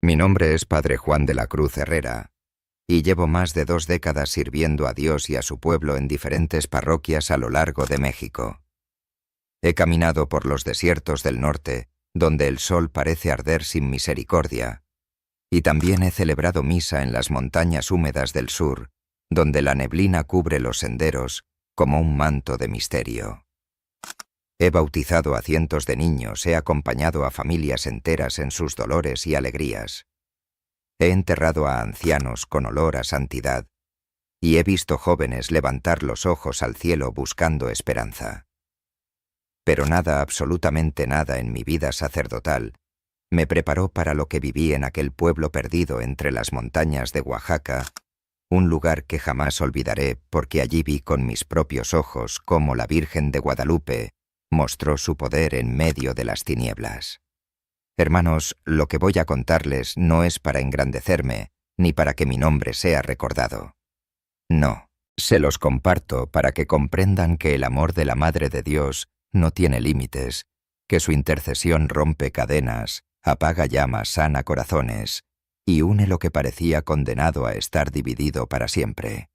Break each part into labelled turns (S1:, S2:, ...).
S1: Mi nombre es Padre Juan de la Cruz Herrera, y llevo más de 2 décadas sirviendo a Dios y a su pueblo en diferentes parroquias a lo largo de México. He caminado por los desiertos del norte, donde el sol parece arder sin misericordia, y también he celebrado misa en las montañas húmedas del sur, donde la neblina cubre los senderos como un manto de misterio. He bautizado a cientos de niños, he acompañado a familias enteras en sus dolores y alegrías. He enterrado a ancianos con olor a santidad, y he visto jóvenes levantar los ojos al cielo buscando esperanza. Pero nada, absolutamente nada en mi vida sacerdotal, me preparó para lo que viví en aquel pueblo perdido entre las montañas de Oaxaca, un lugar que jamás olvidaré porque allí vi con mis propios ojos cómo la Virgen de Guadalupe mostró su poder en medio de las tinieblas. Hermanos, lo que voy a contarles no es para engrandecerme, ni para que mi nombre sea recordado. No, se los comparto para que comprendan que el amor de la Madre de Dios no tiene límites, que su intercesión rompe cadenas, apaga llamas, sana corazones, y une lo que parecía condenado a estar dividido para siempre.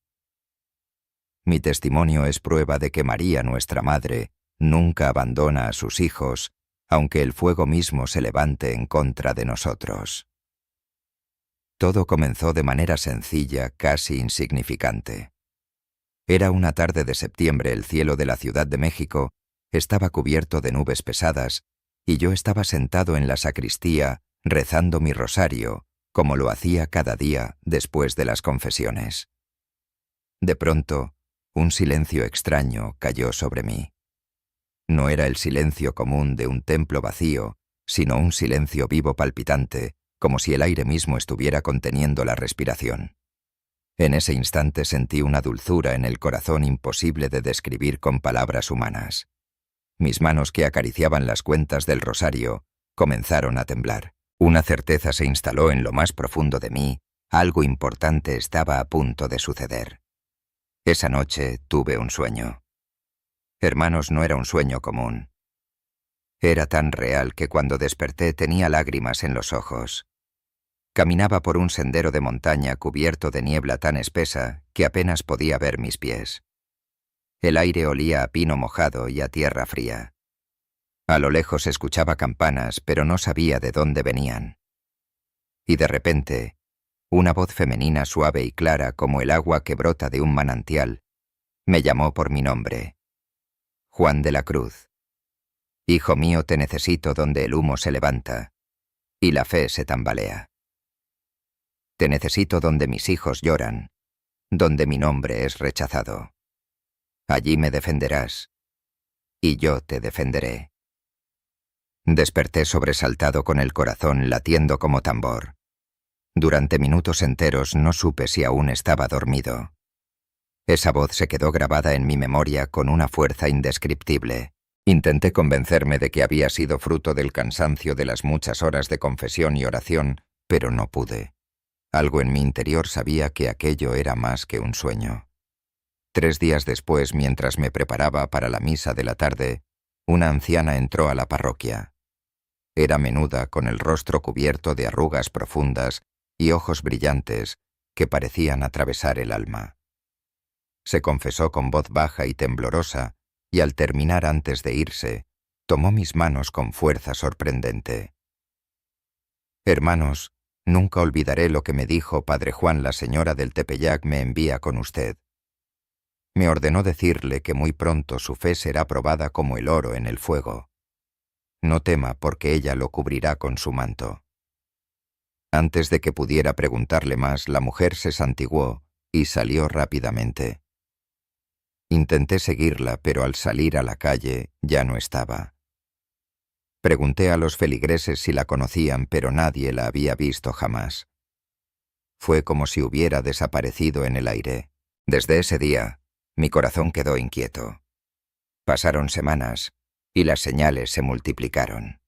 S1: Mi testimonio es prueba de que María, nuestra Madre, nunca abandona a sus hijos, aunque el fuego mismo se levante en contra de nosotros. Todo comenzó de manera sencilla, casi insignificante. Era una tarde de septiembre, el cielo de la Ciudad de México estaba cubierto de nubes pesadas, y yo estaba sentado en la sacristía rezando mi rosario, como lo hacía cada día después de las confesiones. De pronto, un silencio extraño cayó sobre mí. No era el silencio común de un templo vacío, sino un silencio vivo palpitante, como si el aire mismo estuviera conteniendo la respiración. En ese instante sentí una dulzura en el corazón imposible de describir con palabras humanas. Mis manos que acariciaban las cuentas del rosario comenzaron a temblar. Una certeza se instaló en lo más profundo de mí, algo importante estaba a punto de suceder. Esa noche tuve un sueño. Hermanos, no era un sueño común. Era tan real que cuando desperté tenía lágrimas en los ojos. Caminaba por un sendero de montaña cubierto de niebla tan espesa que apenas podía ver mis pies. El aire olía a pino mojado y a tierra fría. A lo lejos escuchaba campanas, pero no sabía de dónde venían. Y de repente, una voz femenina suave y clara como el agua que brota de un manantial, me llamó por mi nombre. Juan de la Cruz. Hijo mío, te necesito donde el humo se levanta y la fe se tambalea. Te necesito donde mis hijos lloran, donde mi nombre es rechazado. Allí me defenderás, y yo te defenderé. Desperté sobresaltado con el corazón latiendo como tambor. Durante minutos enteros no supe si aún estaba dormido. Esa voz se quedó grabada en mi memoria con una fuerza indescriptible. Intenté convencerme de que había sido fruto del cansancio de las muchas horas de confesión y oración, pero no pude. Algo en mi interior sabía que aquello era más que un sueño. 3 días después, mientras me preparaba para la misa de la tarde, una anciana entró a la parroquia. Era menuda, con el rostro cubierto de arrugas profundas y ojos brillantes que parecían atravesar el alma. Se confesó con voz baja y temblorosa, y al terminar antes de irse, tomó mis manos con fuerza sorprendente. Hermanos, nunca olvidaré lo que me dijo Padre Juan, la señora del Tepeyac me envía con usted. Me ordenó decirle que muy pronto su fe será probada como el oro en el fuego. No tema porque ella lo cubrirá con su manto. Antes de que pudiera preguntarle más, la mujer se santiguó y salió rápidamente. Intenté seguirla, pero al salir a la calle ya no estaba. Pregunté a los feligreses si la conocían, pero nadie la había visto jamás. Fue como si hubiera desaparecido en el aire. Desde ese día, mi corazón quedó inquieto. Pasaron semanas y las señales se multiplicaron.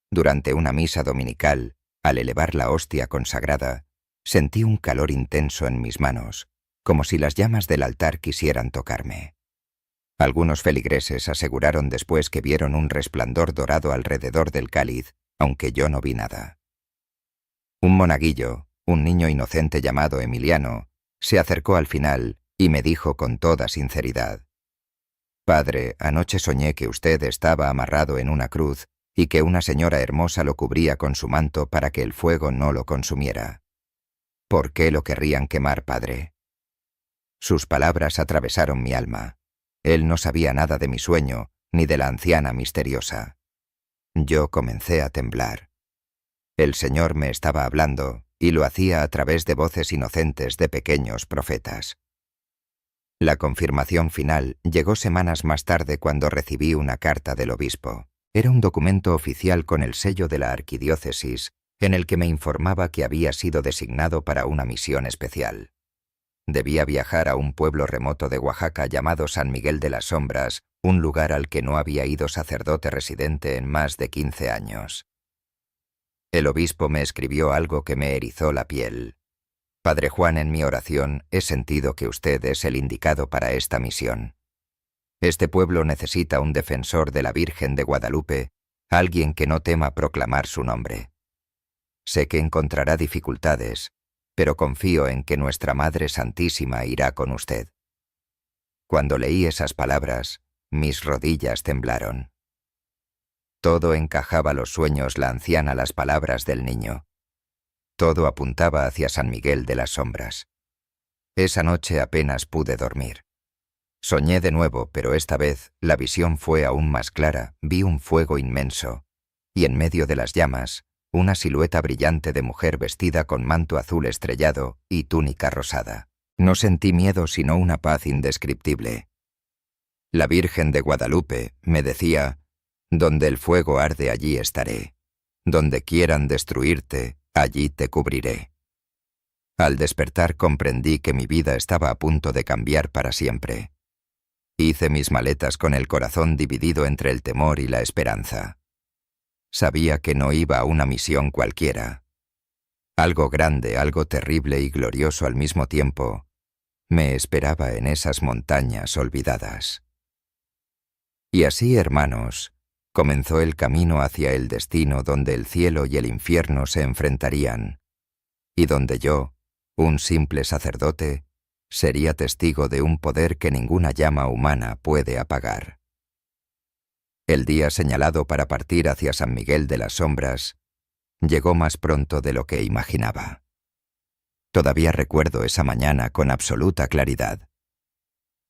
S1: Durante una misa dominical, al elevar la hostia consagrada, sentí un calor intenso en mis manos, como si las llamas del altar quisieran tocarme. Algunos feligreses aseguraron después que vieron un resplandor dorado alrededor del cáliz, aunque yo no vi nada. Un monaguillo, un niño inocente llamado Emiliano, se acercó al final y me dijo con toda sinceridad: «Padre, anoche soñé que usted estaba amarrado en una cruz y que una señora hermosa lo cubría con su manto para que el fuego no lo consumiera. ¿Por qué lo querrían quemar, padre?». Sus palabras atravesaron mi alma. Él no sabía nada de mi sueño, ni de la anciana misteriosa. Yo comencé a temblar. El Señor me estaba hablando, y lo hacía a través de voces inocentes de pequeños profetas. La confirmación final llegó semanas más tarde cuando recibí una carta del obispo. Era un documento oficial con el sello de la arquidiócesis, en el que me informaba que había sido designado para una misión especial. Debía viajar a un pueblo remoto de Oaxaca llamado San Miguel de las Sombras, un lugar al que no había ido sacerdote residente en más de 15 años. El obispo me escribió algo que me erizó la piel. «Padre Juan, en mi oración he sentido que usted es el indicado para esta misión. Este pueblo necesita un defensor de la Virgen de Guadalupe, alguien que no tema proclamar su nombre. Sé que encontrará dificultades, pero confío en que nuestra Madre Santísima irá con usted». Cuando leí esas palabras, mis rodillas temblaron. Todo encajaba los sueños la anciana las palabras del niño. Todo apuntaba hacia San Miguel de las Sombras. Esa noche apenas pude dormir. Soñé de nuevo, pero esta vez la visión fue aún más clara. Vi un fuego inmenso, y en medio de las llamas, una silueta brillante de mujer vestida con manto azul estrellado y túnica rosada. No sentí miedo sino una paz indescriptible. La Virgen de Guadalupe me decía: «Donde el fuego arde, allí estaré. Donde quieran destruirte, allí te cubriré». Al despertar comprendí que mi vida estaba a punto de cambiar para siempre. Hice mis maletas con el corazón dividido entre el temor y la esperanza. Sabía que no iba a una misión cualquiera. Algo grande, algo terrible y glorioso al mismo tiempo, me esperaba en esas montañas olvidadas. Y así, hermanos, comenzó el camino hacia el destino donde el cielo y el infierno se enfrentarían, y donde yo, un simple sacerdote, sería testigo de un poder que ninguna llama humana puede apagar. El día señalado para partir hacia San Miguel de las Sombras llegó más pronto de lo que imaginaba. Todavía recuerdo esa mañana con absoluta claridad.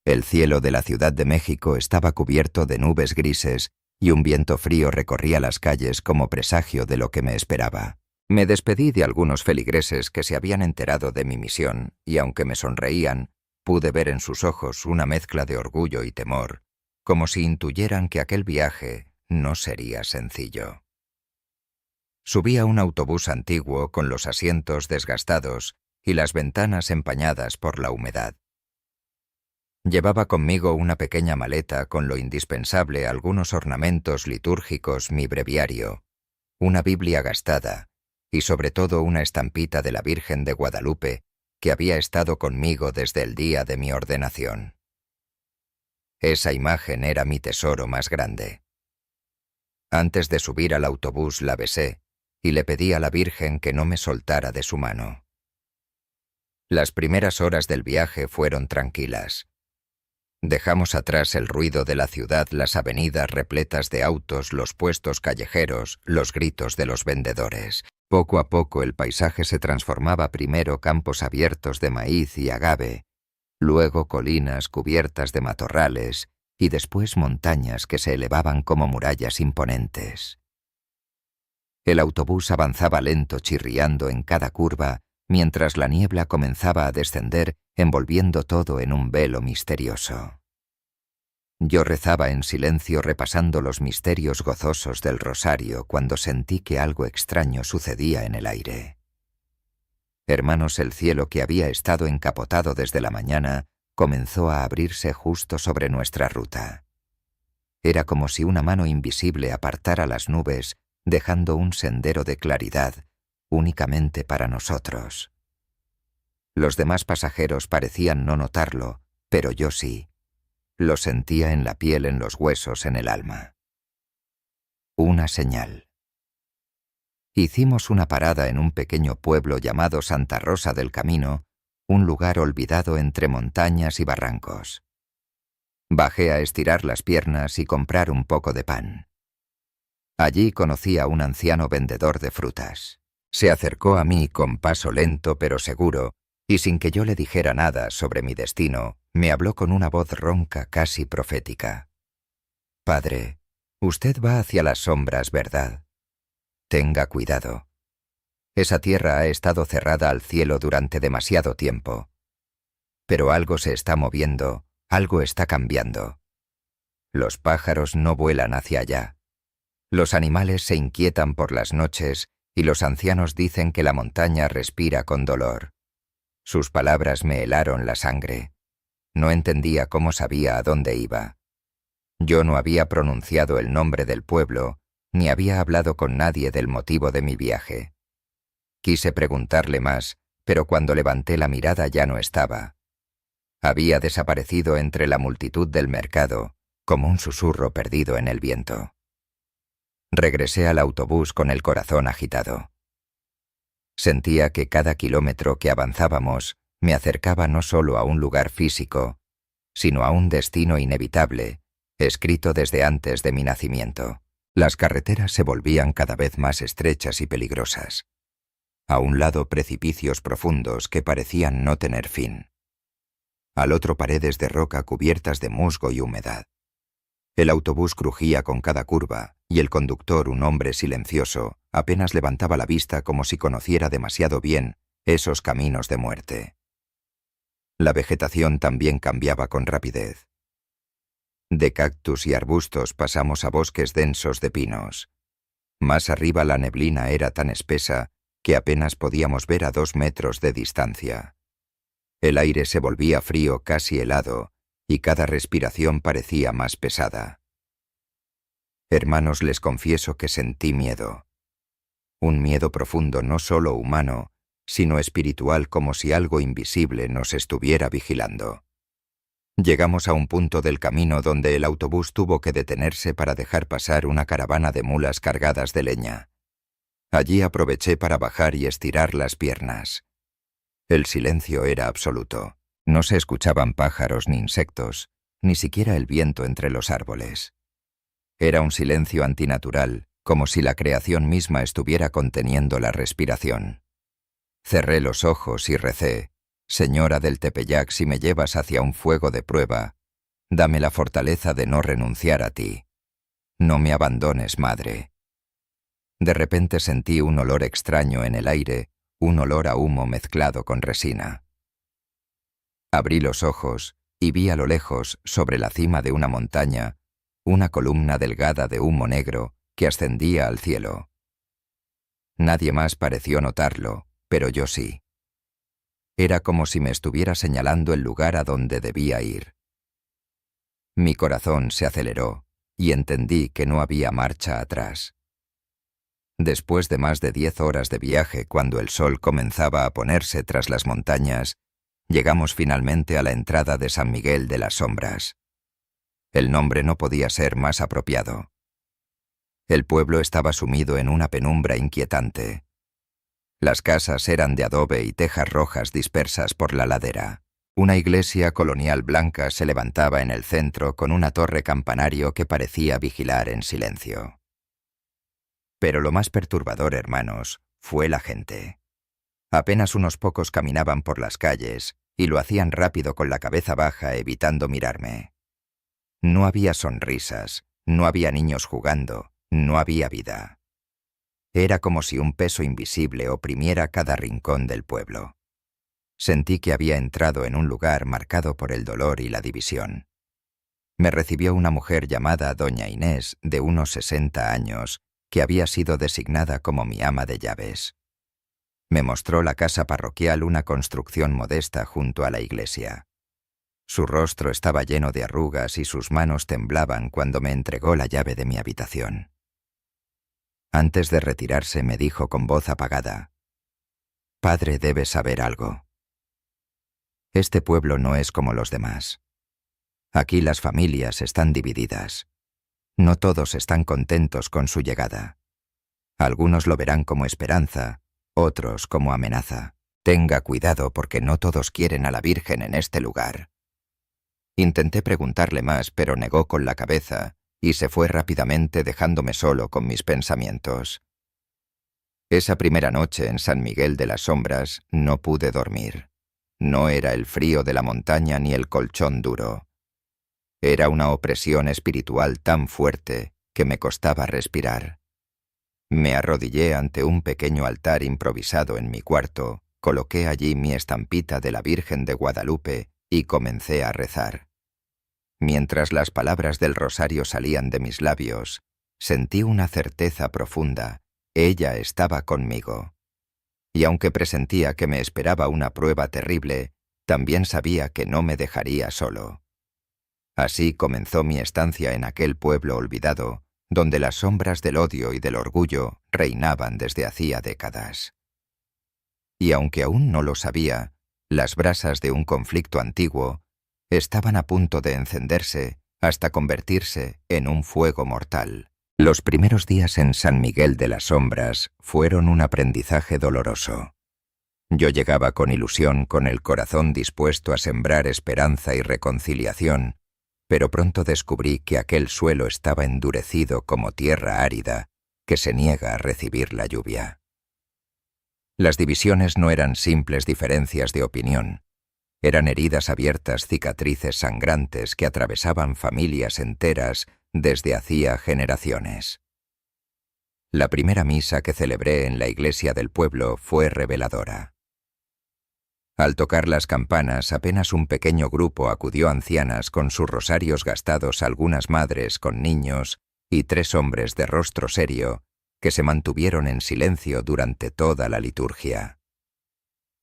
S1: El cielo de la Ciudad de México estaba cubierto de nubes grises y un viento frío recorría las calles como presagio de lo que me esperaba. Me despedí de algunos feligreses que se habían enterado de mi misión y, aunque me sonreían, pude ver en sus ojos una mezcla de orgullo y temor, como si intuyeran que aquel viaje no sería sencillo. Subí a un autobús antiguo con los asientos desgastados y las ventanas empañadas por la humedad. Llevaba conmigo una pequeña maleta con lo indispensable, algunos ornamentos litúrgicos, mi breviario, una Biblia gastada y sobre todo una estampita de la Virgen de Guadalupe que había estado conmigo desde el día de mi ordenación. Esa imagen era mi tesoro más grande. Antes de subir al autobús la besé y le pedí a la Virgen que no me soltara de su mano. Las primeras horas del viaje fueron tranquilas. Dejamos atrás el ruido de la ciudad, las avenidas repletas de autos, los puestos callejeros, los gritos de los vendedores. Poco a poco el paisaje se transformaba, primero campos abiertos de maíz y agave, luego colinas cubiertas de matorrales y después montañas que se elevaban como murallas imponentes. El autobús avanzaba lento, chirriando en cada curva, mientras la niebla comenzaba a descender, envolviendo todo en un velo misterioso. Yo rezaba en silencio, repasando los misterios gozosos del rosario, cuando sentí que algo extraño sucedía en el aire. Hermanos, el cielo, que había estado encapotado desde la mañana, comenzó a abrirse justo sobre nuestra ruta. Era como si una mano invisible apartara las nubes, dejando un sendero de claridad únicamente para nosotros. Los demás pasajeros parecían no notarlo, pero yo sí. Lo sentía en la piel, en los huesos, en el alma. Una señal. Hicimos una parada en un pequeño pueblo llamado Santa Rosa del Camino, un lugar olvidado entre montañas y barrancos. Bajé a estirar las piernas y comprar un poco de pan. Allí conocí a un anciano vendedor de frutas. Se acercó a mí con paso lento pero seguro, y sin que yo le dijera nada sobre mi destino, me habló con una voz ronca casi profética. «Padre, usted va hacia las sombras, ¿verdad? Tenga cuidado. Esa tierra ha estado cerrada al cielo durante demasiado tiempo. Pero algo se está moviendo, algo está cambiando. Los pájaros no vuelan hacia allá. Los animales se inquietan por las noches y los ancianos dicen que la montaña respira con dolor. Sus palabras me helaron la sangre. No entendía cómo sabía a dónde iba. Yo no había pronunciado el nombre del pueblo, ni había hablado con nadie del motivo de mi viaje. Quise preguntarle más, pero cuando levanté la mirada ya no estaba. Había desaparecido entre la multitud del mercado, como un susurro perdido en el viento. Regresé al autobús con el corazón agitado. Sentía que cada kilómetro que avanzábamos me acercaba no solo a un lugar físico, sino a un destino inevitable, escrito desde antes de mi nacimiento. Las carreteras se volvían cada vez más estrechas y peligrosas. A un lado precipicios profundos que parecían no tener fin. Al otro paredes de roca cubiertas de musgo y humedad. El autobús crujía con cada curva y el conductor, un hombre silencioso, apenas levantaba la vista como si conociera demasiado bien esos caminos de muerte. La vegetación también cambiaba con rapidez. De cactus y arbustos pasamos a bosques densos de pinos. Más arriba la neblina era tan espesa que apenas podíamos ver a 2 metros de distancia. El aire se volvía frío, casi helado, y cada respiración parecía más pesada. Hermanos, les confieso que sentí miedo. Un miedo profundo no solo humano, sino espiritual, como si algo invisible nos estuviera vigilando. Llegamos a un punto del camino donde el autobús tuvo que detenerse para dejar pasar una caravana de mulas cargadas de leña. Allí aproveché para bajar y estirar las piernas. El silencio era absoluto. No se escuchaban pájaros ni insectos, ni siquiera el viento entre los árboles. Era un silencio antinatural, como si la creación misma estuviera conteniendo la respiración. Cerré los ojos y recé: Señora del Tepeyac, si me llevas hacia un fuego de prueba, dame la fortaleza de no renunciar a ti. No me abandones, madre. De repente sentí un olor extraño en el aire, un olor a humo mezclado con resina. Abrí los ojos y vi a lo lejos, sobre la cima de una montaña, una columna delgada de humo negro que ascendía al cielo. Nadie más pareció notarlo, pero yo sí. Era como si me estuviera señalando el lugar a donde debía ir. Mi corazón se aceleró y entendí que no había marcha atrás. Después de más de 10 horas de viaje, cuando el sol comenzaba a ponerse tras las montañas, llegamos finalmente a la entrada de San Miguel de las Sombras. El nombre no podía ser más apropiado. El pueblo estaba sumido en una penumbra inquietante. Las casas eran de adobe y tejas rojas dispersas por la ladera. Una iglesia colonial blanca se levantaba en el centro con una torre campanario que parecía vigilar en silencio. Pero lo más perturbador, hermanos, fue la gente. Apenas unos pocos caminaban por las calles, y lo hacían rápido con la cabeza baja, evitando mirarme. No había sonrisas, no había niños jugando, no había vida. Era como si un peso invisible oprimiera cada rincón del pueblo. Sentí que había entrado en un lugar marcado por el dolor y la división. Me recibió una mujer llamada Doña Inés, de unos 60 años, que había sido designada como mi ama de llaves. Me mostró la casa parroquial, una construcción modesta junto a la iglesia. Su rostro estaba lleno de arrugas y sus manos temblaban cuando me entregó la llave de mi habitación. Antes de retirarse me dijo con voz apagada: «Padre, debe saber algo. Este pueblo no es como los demás. Aquí las familias están divididas. No todos están contentos con su llegada. Algunos lo verán como esperanza, otros como amenaza. Tenga cuidado porque no todos quieren a la Virgen en este lugar. Intenté preguntarle más, pero negó con la cabeza y se fue rápidamente dejándome solo con mis pensamientos. Esa primera noche en San Miguel de las Sombras no pude dormir. No era el frío de la montaña ni el colchón duro. Era una opresión espiritual tan fuerte que me costaba respirar. Me arrodillé ante un pequeño altar improvisado en mi cuarto, coloqué allí mi estampita de la Virgen de Guadalupe y comencé a rezar. Mientras las palabras del rosario salían de mis labios, sentí una certeza profunda. Ella estaba conmigo. Y aunque presentía que me esperaba una prueba terrible, también sabía que no me dejaría solo. Así comenzó mi estancia en aquel pueblo olvidado, donde las sombras del odio y del orgullo reinaban desde hacía décadas. Y aunque aún no lo sabía, las brasas de un conflicto antiguo estaban a punto de encenderse hasta convertirse en un fuego mortal. Los primeros días en San Miguel de las Sombras fueron un aprendizaje doloroso. Yo llegaba con ilusión, con el corazón dispuesto a sembrar esperanza y reconciliación, pero pronto descubrí que aquel suelo estaba endurecido como tierra árida que se niega a recibir la lluvia. Las divisiones no eran simples diferencias de opinión, eran heridas abiertas, cicatrices sangrantes que atravesaban familias enteras desde hacía generaciones. La primera misa que celebré en la iglesia del pueblo fue reveladora. Al tocar las campanas, apenas un pequeño grupo acudió ancianas con sus rosarios gastados, algunas madres con niños y 3 hombres de rostro serio que se mantuvieron en silencio durante toda la liturgia.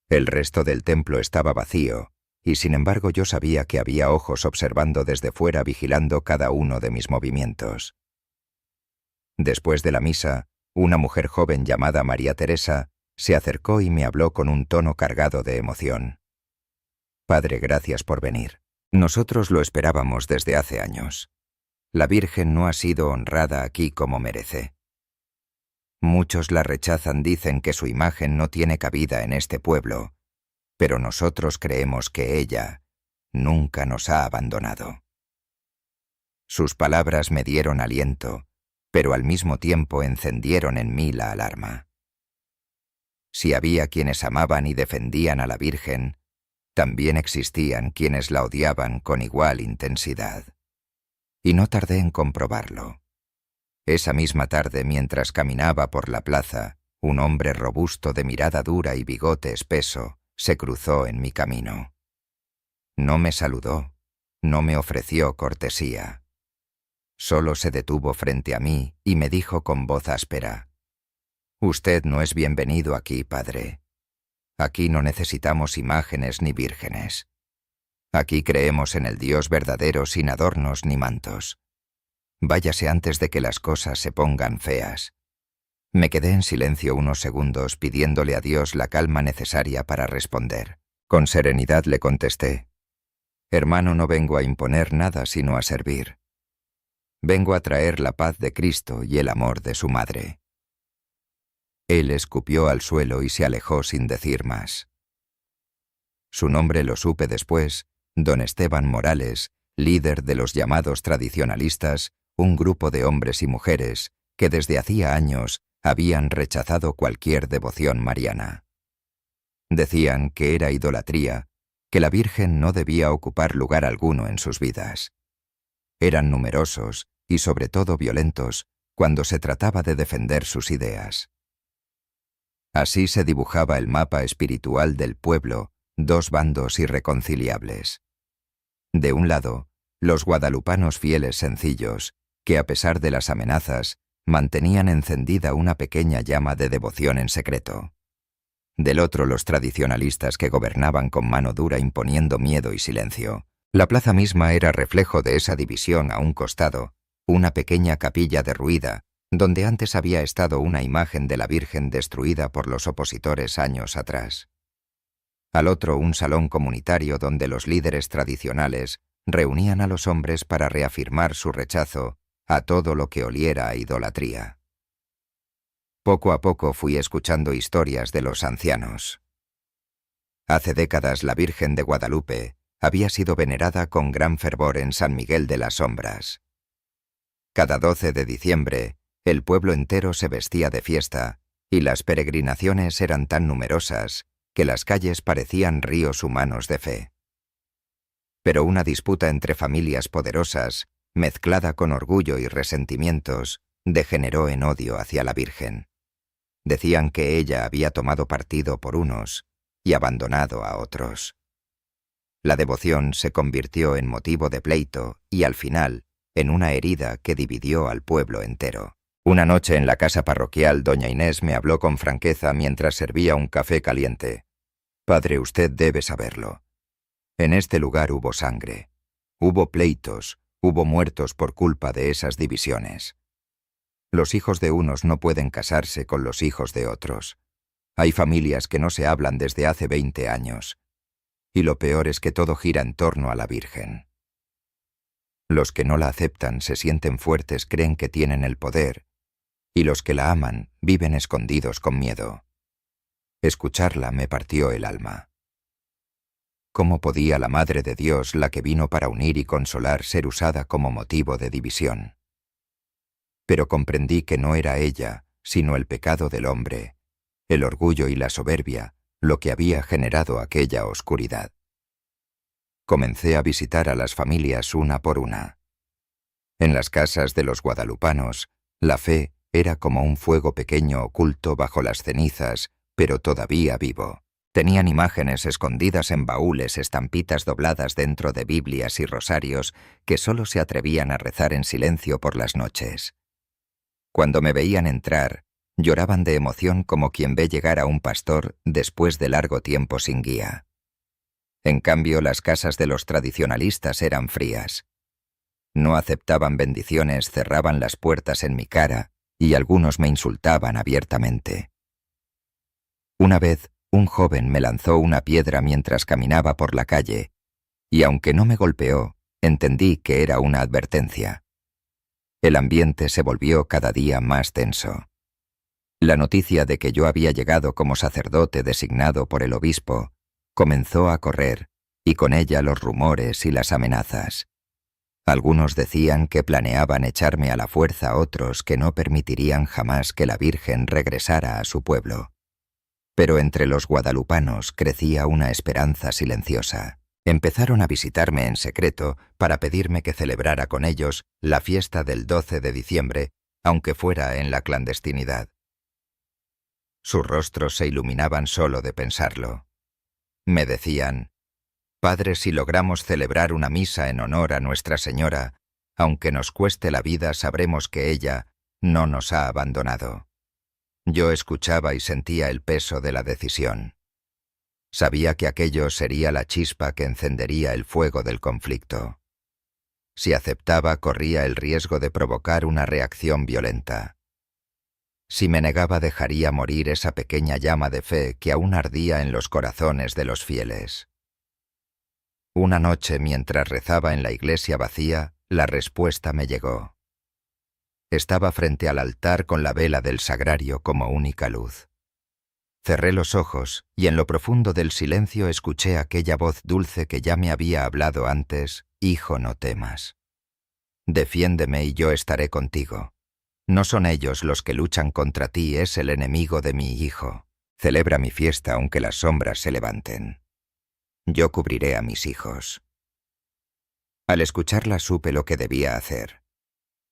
S1: El resto del templo estaba vacío, y sin embargo yo sabía que había ojos observando desde fuera, vigilando cada uno de mis movimientos. Después de la misa, una mujer joven llamada María Teresa se acercó y me habló con un tono cargado de emoción. «Padre, gracias por venir. Nosotros lo esperábamos desde hace años. La Virgen no ha sido honrada aquí como merece. Muchos la rechazan, dicen que su imagen no tiene cabida en este pueblo, pero nosotros creemos que ella nunca nos ha abandonado». Sus palabras me dieron aliento, pero al mismo tiempo encendieron en mí la alarma. Si había quienes amaban y defendían a la Virgen, también existían quienes la odiaban con igual intensidad. Y no tardé en comprobarlo. Esa misma tarde, mientras caminaba por la plaza, un hombre robusto de mirada dura y bigote espeso se cruzó en mi camino. No me saludó, no me ofreció cortesía. Solo se detuvo frente a mí y me dijo con voz áspera: «Usted no es bienvenido aquí, padre. Aquí no necesitamos imágenes ni vírgenes. Aquí creemos en el Dios verdadero sin adornos ni mantos. Váyase antes de que las cosas se pongan feas». Me quedé en silencio unos segundos pidiéndole a Dios la calma necesaria para responder. Con serenidad le contesté: «Hermano, no vengo a imponer nada sino a servir. Vengo a traer la paz de Cristo y el amor de su madre». Él escupió al suelo y se alejó sin decir más. Su nombre lo supe después: don Esteban Morales, líder de los llamados tradicionalistas, un grupo de hombres y mujeres que desde hacía años habían rechazado cualquier devoción mariana. Decían que era idolatría, que la Virgen no debía ocupar lugar alguno en sus vidas. Eran numerosos y sobre todo violentos cuando se trataba de defender sus ideas. Así se dibujaba el mapa espiritual del pueblo, 2 bandos irreconciliables. De un lado, los guadalupanos fieles sencillos, que a pesar de las amenazas, mantenían encendida una pequeña llama de devoción en secreto. Del otro, los tradicionalistas que gobernaban con mano dura imponiendo miedo y silencio. La plaza misma era reflejo de esa división. A un costado, una pequeña capilla derruida, donde antes había estado una imagen de la Virgen destruida por los opositores años atrás. Al otro, un salón comunitario donde los líderes tradicionales reunían a los hombres para reafirmar su rechazo a todo lo que oliera a idolatría. Poco a poco fui escuchando historias de los ancianos. Hace décadas la Virgen de Guadalupe había sido venerada con gran fervor en San Miguel de las Sombras. Cada 12 de diciembre, el pueblo entero se vestía de fiesta y las peregrinaciones eran tan numerosas que las calles parecían ríos humanos de fe. Pero una disputa entre familias poderosas, mezclada con orgullo y resentimientos, degeneró en odio hacia la Virgen. Decían que ella había tomado partido por unos y abandonado a otros. La devoción se convirtió en motivo de pleito y, al final, en una herida que dividió al pueblo entero. Una noche en la casa parroquial, doña Inés me habló con franqueza mientras servía un café caliente. «Padre, usted debe saberlo. En este lugar hubo sangre, hubo pleitos, hubo muertos por culpa de esas divisiones. Los hijos de unos no pueden casarse con los hijos de otros. Hay familias que no se hablan desde hace 20 años. Y lo peor es que todo gira en torno a la Virgen. Los que no la aceptan se sienten fuertes, creen que tienen el poder, y los que la aman viven escondidos con miedo. Escucharla me partió el alma. ¿Cómo podía la Madre de Dios, la que vino para unir y consolar, ser usada como motivo de división? Pero comprendí que no era ella, sino el pecado del hombre, el orgullo y la soberbia, lo que había generado aquella oscuridad. Comencé a visitar a las familias una por una. En las casas de los guadalupanos, la fe era como un fuego pequeño oculto bajo las cenizas, pero todavía vivo. Tenían imágenes escondidas en baúles, estampitas dobladas dentro de Biblias y rosarios que solo se atrevían a rezar en silencio por las noches. Cuando me veían entrar, lloraban de emoción como quien ve llegar a un pastor después de largo tiempo sin guía. En cambio, las casas de los tradicionalistas eran frías. No aceptaban bendiciones, cerraban las puertas en mi cara y algunos me insultaban abiertamente. Una vez, un joven me lanzó una piedra mientras caminaba por la calle, y aunque no me golpeó, entendí que era una advertencia. El ambiente se volvió cada día más tenso. La noticia de que yo había llegado como sacerdote designado por el obispo comenzó a correr, y con ella los rumores y las amenazas. Algunos decían que planeaban echarme a la fuerza, otros que no permitirían jamás que la Virgen regresara a su pueblo. Pero entre los guadalupanos crecía una esperanza silenciosa. Empezaron a visitarme en secreto para pedirme que celebrara con ellos la fiesta del 12 de diciembre, aunque fuera en la clandestinidad. Sus rostros se iluminaban solo de pensarlo. Me decían: «Padre, si logramos celebrar una misa en honor a Nuestra Señora, aunque nos cueste la vida, sabremos que ella no nos ha abandonado». Yo escuchaba y sentía el peso de la decisión. Sabía que aquello sería la chispa que encendería el fuego del conflicto. Si aceptaba, corría el riesgo de provocar una reacción violenta. Si me negaba, dejaría morir esa pequeña llama de fe que aún ardía en los corazones de los fieles. Una noche, mientras rezaba en la iglesia vacía, la respuesta me llegó. Estaba frente al altar con la vela del sagrario como única luz. Cerré los ojos y en lo profundo del silencio escuché aquella voz dulce que ya me había hablado antes: «Hijo, no temas. Defiéndeme y yo estaré contigo. No son ellos los que luchan contra ti, es el enemigo de mi hijo. Celebra mi fiesta aunque las sombras se levanten. Yo cubriré a mis hijos». Al escucharla supe lo que debía hacer.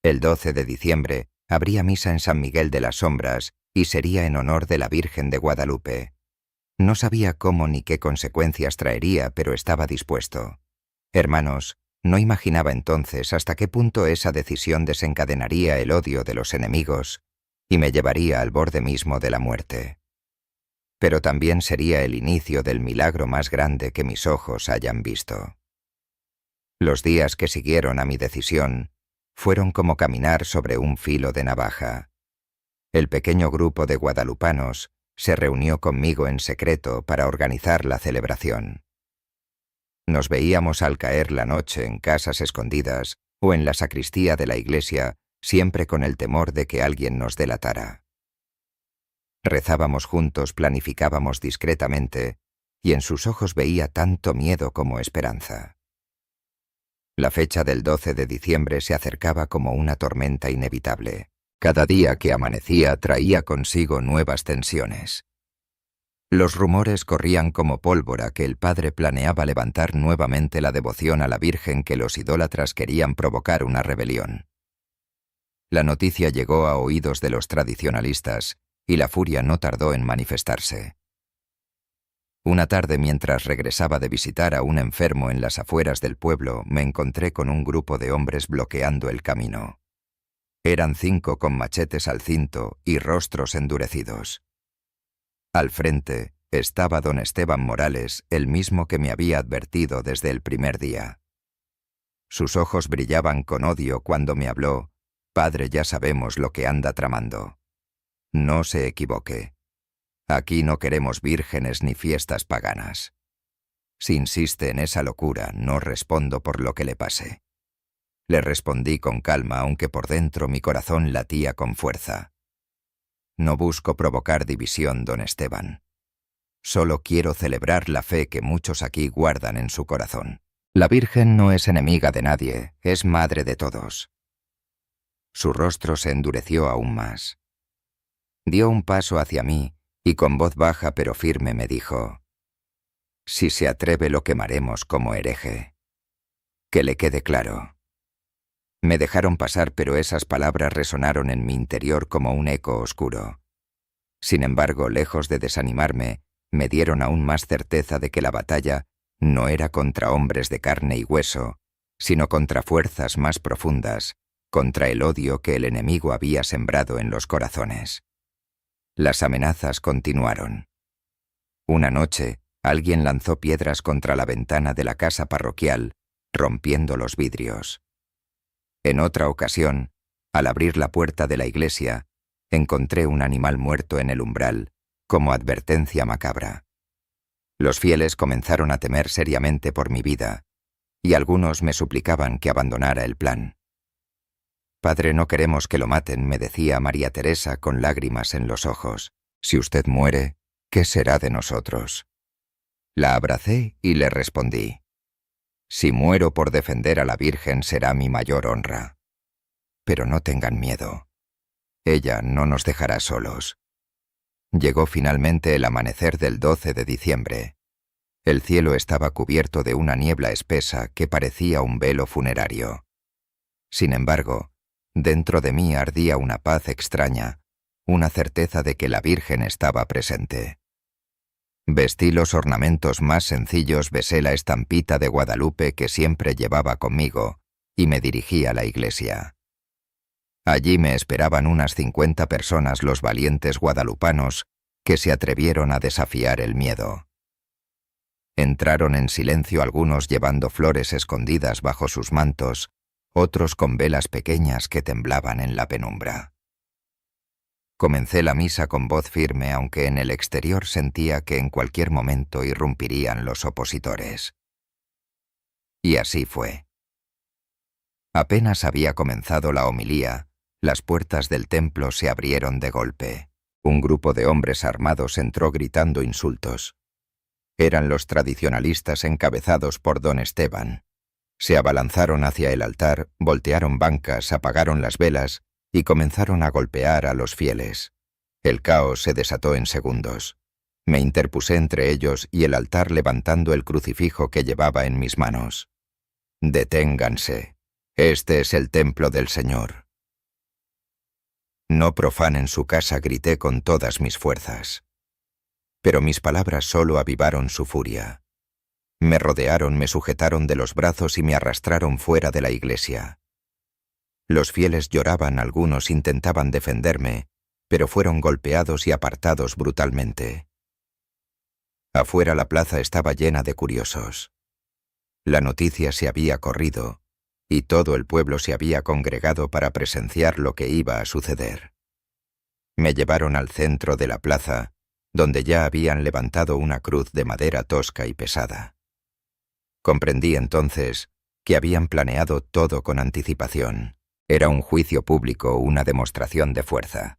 S1: El 12 de diciembre habría misa en San Miguel de las Sombras y sería en honor de la Virgen de Guadalupe. No sabía cómo ni qué consecuencias traería, pero estaba dispuesto. Hermanos, no imaginaba entonces hasta qué punto esa decisión desencadenaría el odio de los enemigos y me llevaría al borde mismo de la muerte. Pero también sería el inicio del milagro más grande que mis ojos hayan visto. Los días que siguieron a mi decisión fueron como caminar sobre un filo de navaja. El pequeño grupo de guadalupanos se reunió conmigo en secreto para organizar la celebración. Nos veíamos al caer la noche en casas escondidas o en la sacristía de la iglesia, siempre con el temor de que alguien nos delatara. Rezábamos juntos, planificábamos discretamente, y en sus ojos veía tanto miedo como esperanza. La fecha del 12 de diciembre se acercaba como una tormenta inevitable. Cada día que amanecía traía consigo nuevas tensiones. Los rumores corrían como pólvora que el padre planeaba levantar nuevamente la devoción a la Virgen, que los idólatras querían provocar una rebelión. La noticia llegó a oídos de los tradicionalistas, y la furia no tardó en manifestarse. Una tarde, mientras regresaba de visitar a un enfermo en las afueras del pueblo, me encontré con un grupo de hombres bloqueando el camino. Eran 5 con machetes al cinto y rostros endurecidos. Al frente estaba don Esteban Morales, el mismo que me había advertido desde el primer día. Sus ojos brillaban con odio cuando me habló: «Padre, ya sabemos lo que anda tramando. No se equivoque. Aquí no queremos vírgenes ni fiestas paganas. Si insiste en esa locura, no respondo por lo que le pase». Le respondí con calma, aunque por dentro mi corazón latía con fuerza. No busco provocar división, don Esteban. Solo quiero celebrar la fe que muchos aquí guardan en su corazón. La Virgen no es enemiga de nadie, es madre de todos. Su rostro se endureció aún más. Dio un paso hacia mí y con voz baja pero firme me dijo: «Si se atreve, lo quemaremos como hereje. Que le quede claro». Me dejaron pasar, pero esas palabras resonaron en mi interior como un eco oscuro. Sin embargo, lejos de desanimarme, me dieron aún más certeza de que la batalla no era contra hombres de carne y hueso, sino contra fuerzas más profundas, contra el odio que el enemigo había sembrado en los corazones. Las amenazas continuaron. Una noche, alguien lanzó piedras contra la ventana de la casa parroquial, rompiendo los vidrios. En otra ocasión, al abrir la puerta de la iglesia, encontré un animal muerto en el umbral, como advertencia macabra. Los fieles comenzaron a temer seriamente por mi vida, y algunos me suplicaban que abandonara el plan. «Padre, no queremos que lo maten», me decía María Teresa con lágrimas en los ojos. «Si usted muere, ¿qué será de nosotros?». La abracé y le respondí: «Si muero por defender a la Virgen, será mi mayor honra. Pero no tengan miedo. Ella no nos dejará solos». Llegó finalmente el amanecer del 12 de diciembre. El cielo estaba cubierto de una niebla espesa que parecía un velo funerario. Sin embargo, dentro de mí ardía una paz extraña, una certeza de que la Virgen estaba presente. Vestí los ornamentos más sencillos, besé la estampita de Guadalupe que siempre llevaba conmigo y me dirigí a la iglesia. Allí me esperaban unas 50 personas, los valientes guadalupanos que se atrevieron a desafiar el miedo. Entraron en silencio, algunos llevando flores escondidas bajo sus mantos, otros con velas pequeñas que temblaban en la penumbra. Comencé la misa con voz firme, aunque en el exterior sentía que en cualquier momento irrumpirían los opositores. Y así fue. Apenas había comenzado la homilía, las puertas del templo se abrieron de golpe. Un grupo de hombres armados entró gritando insultos. Eran los tradicionalistas encabezados por don Esteban. Se abalanzaron hacia el altar, voltearon bancas, apagaron las velas y comenzaron a golpear a los fieles. El caos se desató en segundos. Me interpusé entre ellos y el altar, levantando el crucifijo que llevaba en mis manos. «Deténganse. Este es el templo del Señor. No profanen su casa», grité con todas mis fuerzas. Pero mis palabras solo avivaron su furia. Me rodearon, me sujetaron de los brazos y me arrastraron fuera de la iglesia. Los fieles lloraban, algunos intentaban defenderme, pero fueron golpeados y apartados brutalmente. Afuera la plaza estaba llena de curiosos. La noticia se había corrido, y todo el pueblo se había congregado para presenciar lo que iba a suceder. Me llevaron al centro de la plaza, donde ya habían levantado una cruz de madera tosca y pesada. Comprendí entonces que habían planeado todo con anticipación. Era un juicio público, una demostración de fuerza.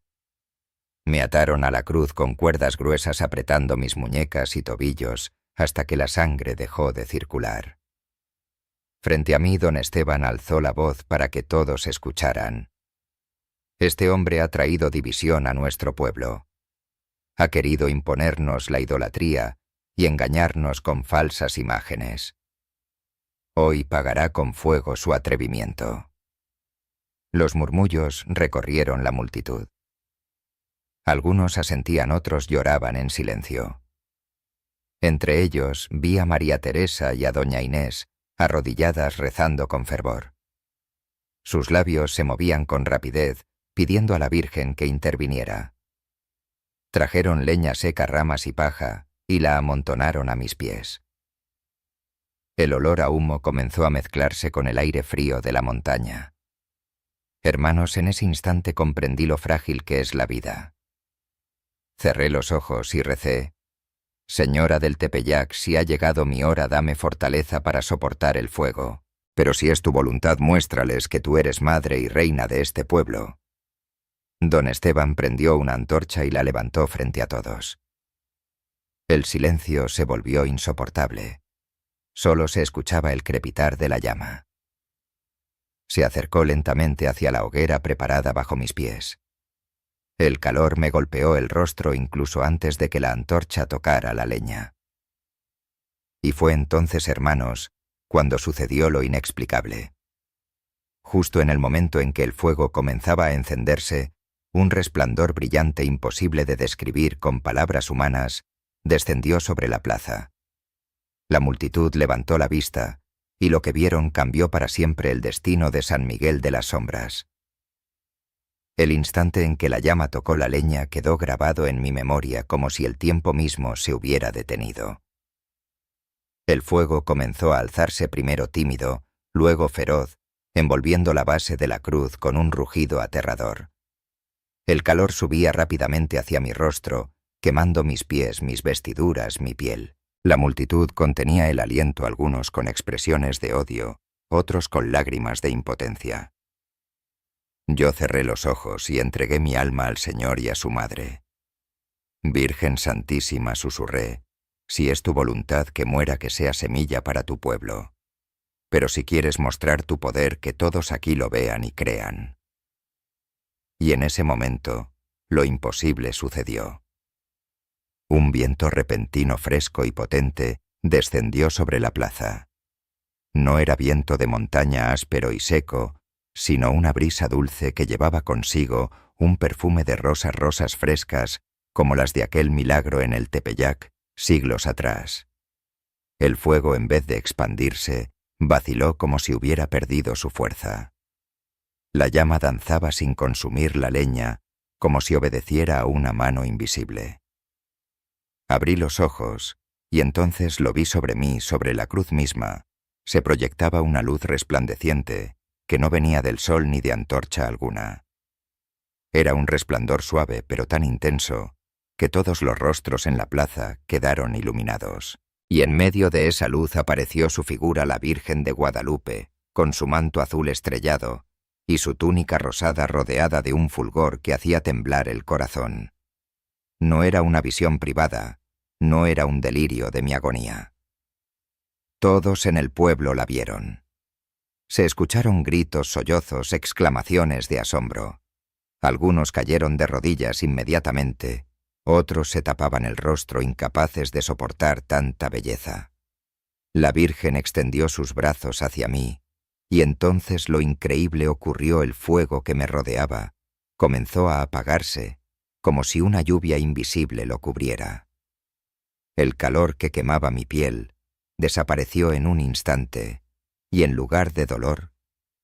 S1: Me ataron a la cruz con cuerdas gruesas apretando mis muñecas y tobillos hasta que la sangre dejó de circular. Frente a mí, don Esteban alzó la voz para que todos escucharan. Este hombre ha traído división a nuestro pueblo. Ha querido imponernos la idolatría y engañarnos con falsas imágenes. Hoy pagará con fuego su atrevimiento. Los murmullos recorrieron la multitud. Algunos asentían, otros lloraban en silencio. Entre ellos vi a María Teresa y a doña Inés arrodilladas rezando con fervor. Sus labios se movían con rapidez, pidiendo a la Virgen que interviniera. Trajeron leña seca, ramas y paja, y la amontonaron a mis pies. El olor a humo comenzó a mezclarse con el aire frío de la montaña. Hermanos, en ese instante comprendí lo frágil que es la vida. Cerré los ojos y recé: Señora del Tepeyac, si ha llegado mi hora, dame fortaleza para soportar el fuego. Pero si es tu voluntad, muéstrales que tú eres madre y reina de este pueblo. Don Esteban prendió una antorcha y la levantó frente a todos. El silencio se volvió insoportable. Solo se escuchaba el crepitar de la llama. Se acercó lentamente hacia la hoguera preparada bajo mis pies. El calor me golpeó el rostro incluso antes de que la antorcha tocara la leña. Y fue entonces, hermanos, cuando sucedió lo inexplicable. Justo en el momento en que el fuego comenzaba a encenderse, un resplandor brillante imposible de describir con palabras humanas descendió sobre la plaza. La multitud levantó la vista, y lo que vieron cambió para siempre el destino de San Miguel de las Sombras. El instante en que la llama tocó la leña quedó grabado en mi memoria como si el tiempo mismo se hubiera detenido. El fuego comenzó a alzarse primero tímido, luego feroz, envolviendo la base de la cruz con un rugido aterrador. El calor subía rápidamente hacia mi rostro, quemando mis pies, mis vestiduras, mi piel. La multitud contenía el aliento, algunos con expresiones de odio, otros con lágrimas de impotencia. Yo cerré los ojos y entregué mi alma al Señor y a su Madre. Virgen Santísima, susurré, si es tu voluntad que muera, que sea semilla para tu pueblo. Pero si quieres mostrar tu poder, que todos aquí lo vean y crean. Y en ese momento, lo imposible sucedió. Un viento repentino, fresco y potente descendió sobre la plaza. No era viento de montaña áspero y seco, sino una brisa dulce que llevaba consigo un perfume de rosas frescas como las de aquel milagro en el Tepeyac, siglos atrás. El fuego, en vez de expandirse, vaciló como si hubiera perdido su fuerza. La llama danzaba sin consumir la leña, como si obedeciera a una mano invisible. Abrí los ojos, y entonces lo vi sobre mí, sobre la cruz misma. Se proyectaba una luz resplandeciente, que no venía del sol ni de antorcha alguna. Era un resplandor suave, pero tan intenso, que todos los rostros en la plaza quedaron iluminados. Y en medio de esa luz apareció su figura, la Virgen de Guadalupe, con su manto azul estrellado, y su túnica rosada rodeada de un fulgor que hacía temblar el corazón. No era una visión privada, no era un delirio de mi agonía. Todos en el pueblo la vieron. Se escucharon gritos, sollozos, exclamaciones de asombro. Algunos cayeron de rodillas inmediatamente, otros se tapaban el rostro incapaces de soportar tanta belleza. La Virgen extendió sus brazos hacia mí, y entonces lo increíble ocurrió: el fuego que me rodeaba comenzó a apagarse, como si una lluvia invisible lo cubriera. El calor que quemaba mi piel desapareció en un instante, y en lugar de dolor,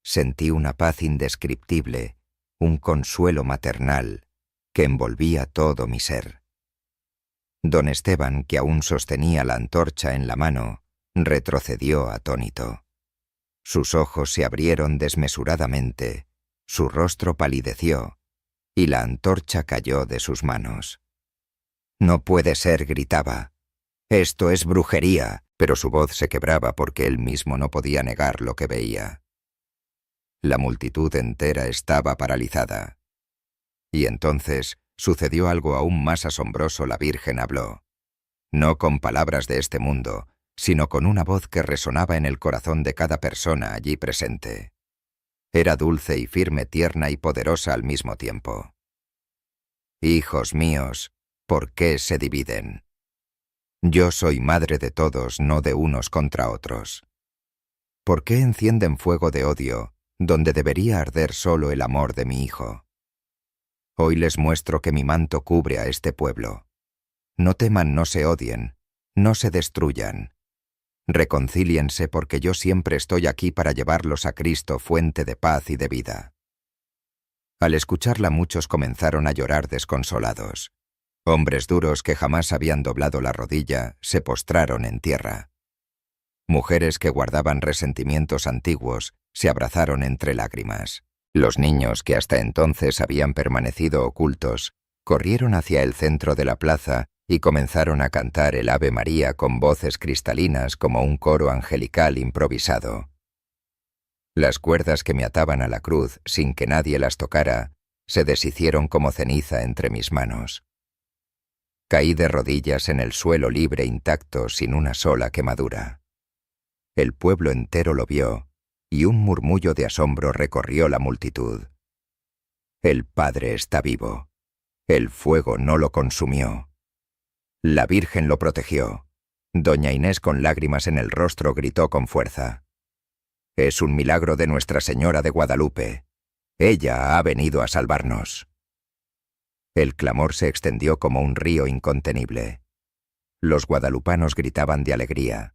S1: sentí una paz indescriptible, un consuelo maternal que envolvía todo mi ser. Don Esteban, que aún sostenía la antorcha en la mano, retrocedió atónito. Sus ojos se abrieron desmesuradamente, su rostro palideció, y la antorcha cayó de sus manos. «No puede ser», gritaba. «Esto es brujería», pero su voz se quebraba porque él mismo no podía negar lo que veía. La multitud entera estaba paralizada. Y entonces sucedió algo aún más asombroso. La Virgen habló. No con palabras de este mundo, sino con una voz que resonaba en el corazón de cada persona allí presente. Era dulce y firme, tierna y poderosa al mismo tiempo. Hijos míos, ¿por qué se dividen? Yo soy madre de todos, no de unos contra otros. ¿Por qué encienden fuego de odio, donde debería arder solo el amor de mi hijo? Hoy les muestro que mi manto cubre a este pueblo. No teman, no se odien, no se destruyan. Reconcíliense porque yo siempre estoy aquí para llevarlos a Cristo, fuente de paz y de vida. Al escucharla muchos comenzaron a llorar desconsolados. Hombres duros que jamás habían doblado la rodilla se postraron en tierra. Mujeres que guardaban resentimientos antiguos se abrazaron entre lágrimas. Los niños que hasta entonces habían permanecido ocultos corrieron hacia el centro de la plaza y comenzaron a cantar el Ave María con voces cristalinas como un coro angelical improvisado. Las cuerdas que me ataban a la cruz sin que nadie las tocara se deshicieron como ceniza entre mis manos. Caí de rodillas en el suelo libre, intacto, sin una sola quemadura. El pueblo entero lo vio, y un murmullo de asombro recorrió la multitud. El Padre está vivo. El fuego no lo consumió. La Virgen lo protegió. Doña Inés, con lágrimas en el rostro, gritó con fuerza. Es un milagro de Nuestra Señora de Guadalupe. Ella ha venido a salvarnos. El clamor se extendió como un río incontenible. Los guadalupanos gritaban de alegría,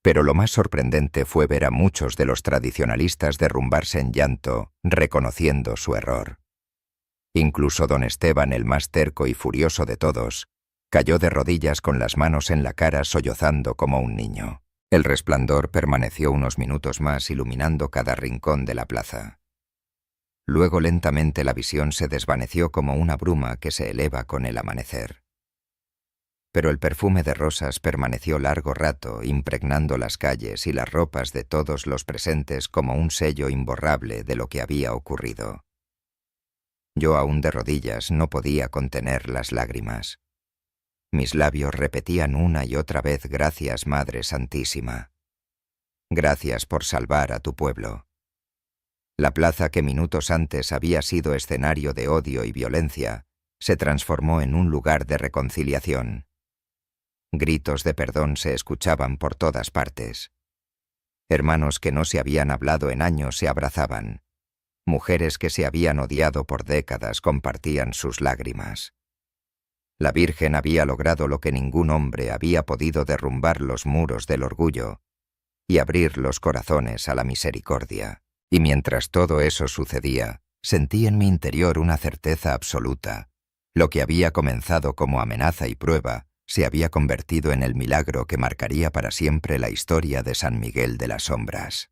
S1: pero lo más sorprendente fue ver a muchos de los tradicionalistas derrumbarse en llanto, reconociendo su error. Incluso don Esteban, el más terco y furioso de todos, cayó de rodillas con las manos en la cara, sollozando como un niño. El resplandor permaneció unos minutos más iluminando cada rincón de la plaza. Luego lentamente la visión se desvaneció como una bruma que se eleva con el amanecer. Pero el perfume de rosas permaneció largo rato, impregnando las calles y las ropas de todos los presentes como un sello imborrable de lo que había ocurrido. Yo, aún de rodillas, no podía contener las lágrimas. Mis labios repetían una y otra vez: gracias, Madre Santísima. Gracias por salvar a tu pueblo. La plaza, que minutos antes había sido escenario de odio y violencia, se transformó en un lugar de reconciliación. Gritos de perdón se escuchaban por todas partes. Hermanos que no se habían hablado en años se abrazaban. Mujeres que se habían odiado por décadas compartían sus lágrimas. La Virgen había logrado lo que ningún hombre había podido: derrumbar los muros del orgullo y abrir los corazones a la misericordia. Y mientras todo eso sucedía, sentí en mi interior una certeza absoluta. Lo que había comenzado como amenaza y prueba se había convertido en el milagro que marcaría para siempre la historia de San Miguel de las Sombras.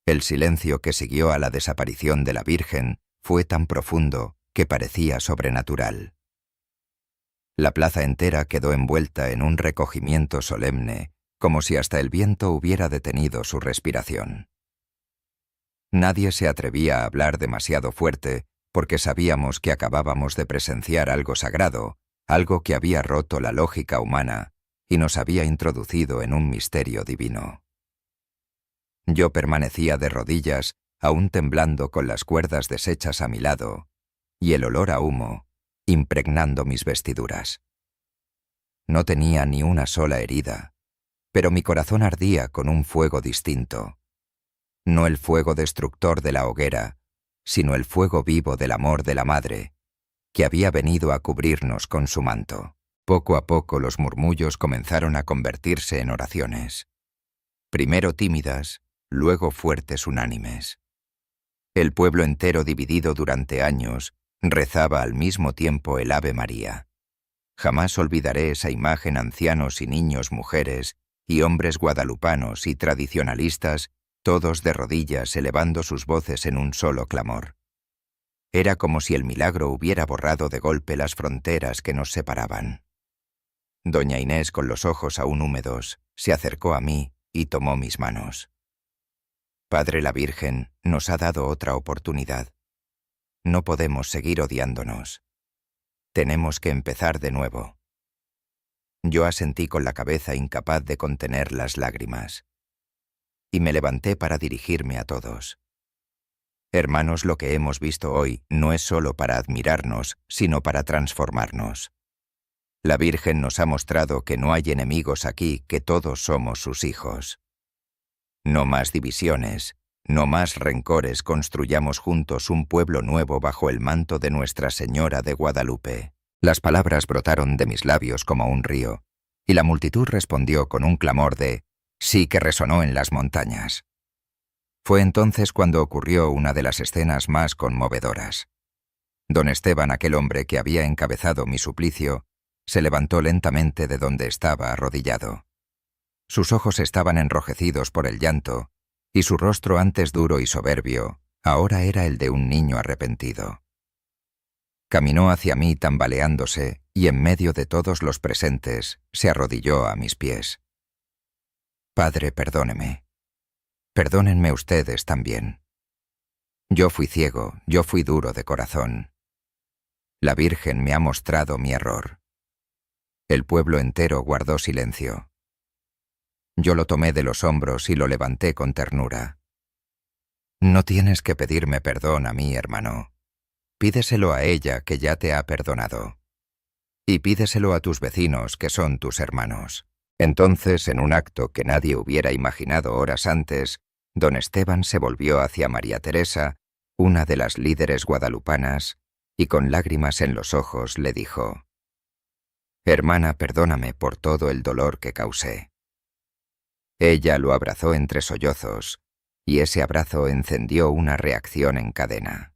S1: El silencio que siguió a la desaparición de la Virgen fue tan profundo que parecía sobrenatural. La plaza entera quedó envuelta en un recogimiento solemne, como si hasta el viento hubiera detenido su respiración. Nadie se atrevía a hablar demasiado fuerte, porque sabíamos que acabábamos de presenciar algo sagrado, algo que había roto la lógica humana y nos había introducido en un misterio divino. Yo permanecía de rodillas, aún temblando, con las cuerdas deshechas a mi lado, y el olor a humo impregnando mis vestiduras. No tenía ni una sola herida, pero mi corazón ardía con un fuego distinto. No el fuego destructor de la hoguera, sino el fuego vivo del amor de la Madre, que había venido a cubrirnos con su manto. Poco a poco los murmullos comenzaron a convertirse en oraciones. Primero tímidas, luego fuertes, unánimes. El pueblo entero, dividido durante años, rezaba al mismo tiempo el Ave María. Jamás olvidaré esa imagen: ancianos y niños, mujeres y hombres guadalupanos y tradicionalistas, todos de rodillas, elevando sus voces en un solo clamor. Era como si el milagro hubiera borrado de golpe las fronteras que nos separaban. Doña Inés, con los ojos aún húmedos, se acercó a mí y tomó mis manos. Padre, la Virgen nos ha dado otra oportunidad. No podemos seguir odiándonos. Tenemos que empezar de nuevo. Yo asentí con la cabeza, incapaz de contener las lágrimas. Y me levanté para dirigirme a todos. Hermanos, lo que hemos visto hoy no es solo para admirarnos, sino para transformarnos. La Virgen nos ha mostrado que no hay enemigos aquí, que todos somos sus hijos. No más divisiones, no más rencores, construyamos juntos un pueblo nuevo bajo el manto de Nuestra Señora de Guadalupe. Las palabras brotaron de mis labios como un río, y la multitud respondió con un clamor de sí que resonó en las montañas. Fue entonces cuando ocurrió una de las escenas más conmovedoras. Don Esteban, aquel hombre que había encabezado mi suplicio, se levantó lentamente de donde estaba arrodillado. Sus ojos estaban enrojecidos por el llanto, y su rostro, antes duro y soberbio, ahora era el de un niño arrepentido. Caminó hacia mí tambaleándose, y en medio de todos los presentes, se arrodilló a mis pies. Padre, perdóneme. Perdónenme ustedes también. Yo fui ciego, yo fui duro de corazón. La Virgen me ha mostrado mi error. El pueblo entero guardó silencio. Yo lo tomé de los hombros y lo levanté con ternura. No tienes que pedirme perdón a mí, hermano. Pídeselo a ella, que ya te ha perdonado. Y pídeselo a tus vecinos, que son tus hermanos. Entonces, en un acto que nadie hubiera imaginado horas antes, don Esteban se volvió hacia María Teresa, una de las líderes guadalupanas, y con lágrimas en los ojos le dijo: «Hermana, perdóname por todo el dolor que causé». Ella lo abrazó entre sollozos, y ese abrazo encendió una reacción en cadena.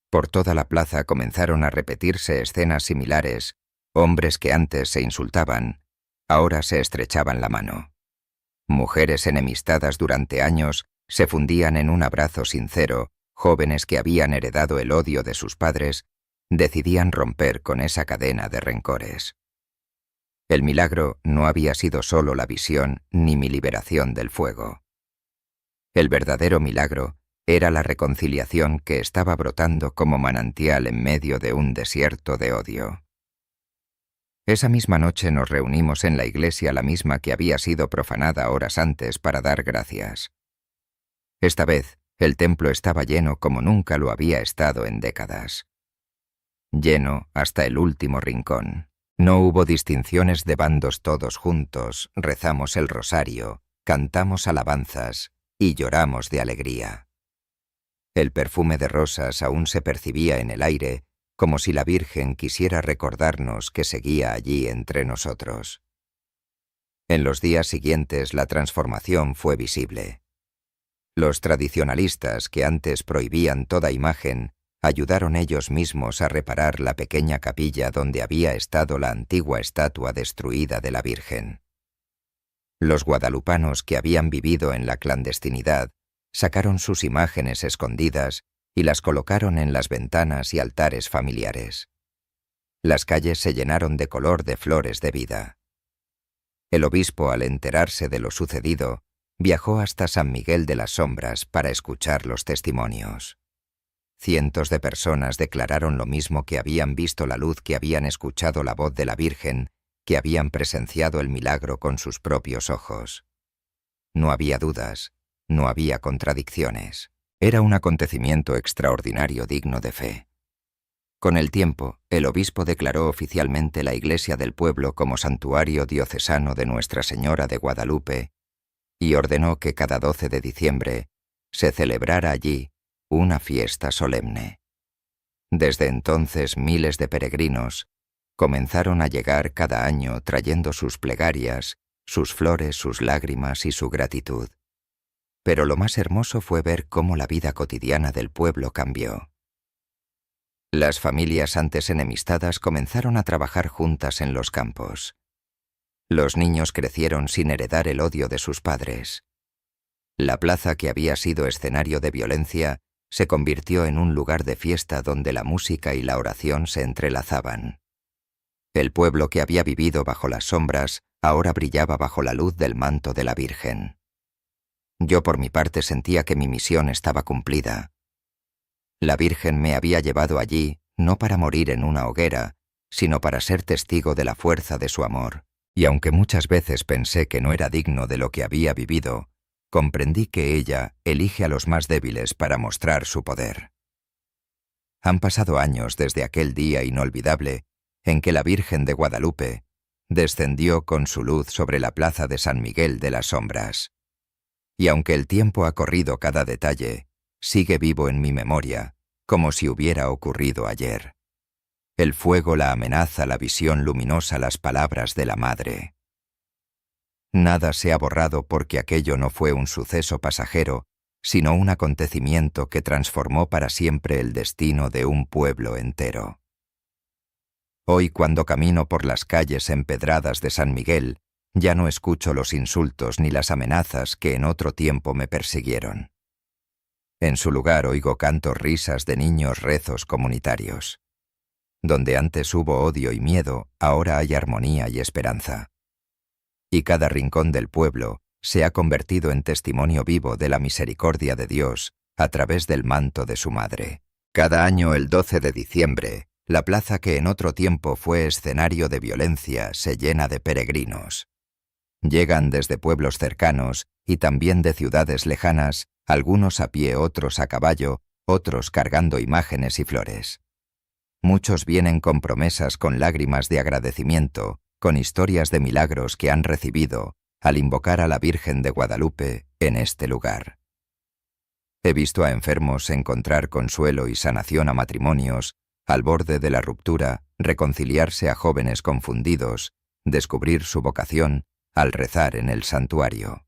S1: Por toda la plaza comenzaron a repetirse escenas similares, hombres que antes se insultaban, ahora se estrechaban la mano. Mujeres enemistadas durante años se fundían en un abrazo sincero, jóvenes que habían heredado el odio de sus padres, decidían romper con esa cadena de rencores. El milagro no había sido solo la visión ni mi liberación del fuego. El verdadero milagro era la reconciliación que estaba brotando como manantial en medio de un desierto de odio. Esa misma noche nos reunimos en la iglesia, la misma que había sido profanada horas antes, para dar gracias. Esta vez, el templo estaba lleno como nunca lo había estado en décadas. Lleno hasta el último rincón. No hubo distinciones de bandos, todos juntos, rezamos el rosario, cantamos alabanzas y lloramos de alegría. El perfume de rosas aún se percibía en el aire, como si la Virgen quisiera recordarnos que seguía allí entre nosotros. En los días siguientes la transformación fue visible. Los tradicionalistas, que antes prohibían toda imagen, ayudaron ellos mismos a reparar la pequeña capilla donde había estado la antigua estatua destruida de la Virgen. Los guadalupanos que habían vivido en la clandestinidad sacaron sus imágenes escondidas y las colocaron en las ventanas y altares familiares. Las calles se llenaron de color de flores de vida. El obispo, al enterarse de lo sucedido, viajó hasta San Miguel de las Sombras para escuchar los testimonios. Cientos de personas declararon lo mismo, que habían visto la luz, que habían escuchado la voz de la Virgen, que habían presenciado el milagro con sus propios ojos. No había dudas, no había contradicciones. Era un acontecimiento extraordinario digno de fe. Con el tiempo, el obispo declaró oficialmente la iglesia del pueblo como santuario diocesano de Nuestra Señora de Guadalupe y ordenó que cada 12 de diciembre se celebrara allí una fiesta solemne. Desde entonces miles de peregrinos comenzaron a llegar cada año trayendo sus plegarias, sus flores, sus lágrimas y su gratitud. Pero lo más hermoso fue ver cómo la vida cotidiana del pueblo cambió. Las familias antes enemistadas comenzaron a trabajar juntas en los campos. Los niños crecieron sin heredar el odio de sus padres. La plaza, que había sido escenario de violencia, se convirtió en un lugar de fiesta donde la música y la oración se entrelazaban. El pueblo, que había vivido bajo las sombras, ahora brillaba bajo la luz del manto de la Virgen. Yo por mi parte sentía que mi misión estaba cumplida. La Virgen me había llevado allí no para morir en una hoguera, sino para ser testigo de la fuerza de su amor. Y aunque muchas veces pensé que no era digno de lo que había vivido, comprendí que ella elige a los más débiles para mostrar su poder. Han pasado años desde aquel día inolvidable en que la Virgen de Guadalupe descendió con su luz sobre la plaza de San Miguel de las Sombras. Y aunque el tiempo ha corrido cada detalle, sigue vivo en mi memoria, como si hubiera ocurrido ayer. El fuego, la amenaza, la visión luminosa, las palabras de la Madre. Nada se ha borrado porque aquello no fue un suceso pasajero, sino un acontecimiento que transformó para siempre el destino de un pueblo entero. Hoy, cuando camino por las calles empedradas de San Miguel, ya no escucho los insultos ni las amenazas que en otro tiempo me persiguieron. En su lugar oigo cantos, risas de niños, rezos comunitarios. Donde antes hubo odio y miedo, ahora hay armonía y esperanza. Y cada rincón del pueblo se ha convertido en testimonio vivo de la misericordia de Dios a través del manto de su Madre. Cada año, el 12 de diciembre, la plaza que en otro tiempo fue escenario de violencia se llena de peregrinos. Llegan desde pueblos cercanos y también de ciudades lejanas, algunos a pie, otros a caballo, otros cargando imágenes y flores. Muchos vienen con promesas, con lágrimas de agradecimiento, con historias de milagros que han recibido al invocar a la Virgen de Guadalupe en este lugar. He visto a enfermos encontrar consuelo y sanación, a matrimonios al borde de la ruptura reconciliarse, a jóvenes confundidos descubrir su vocación al rezar en el santuario.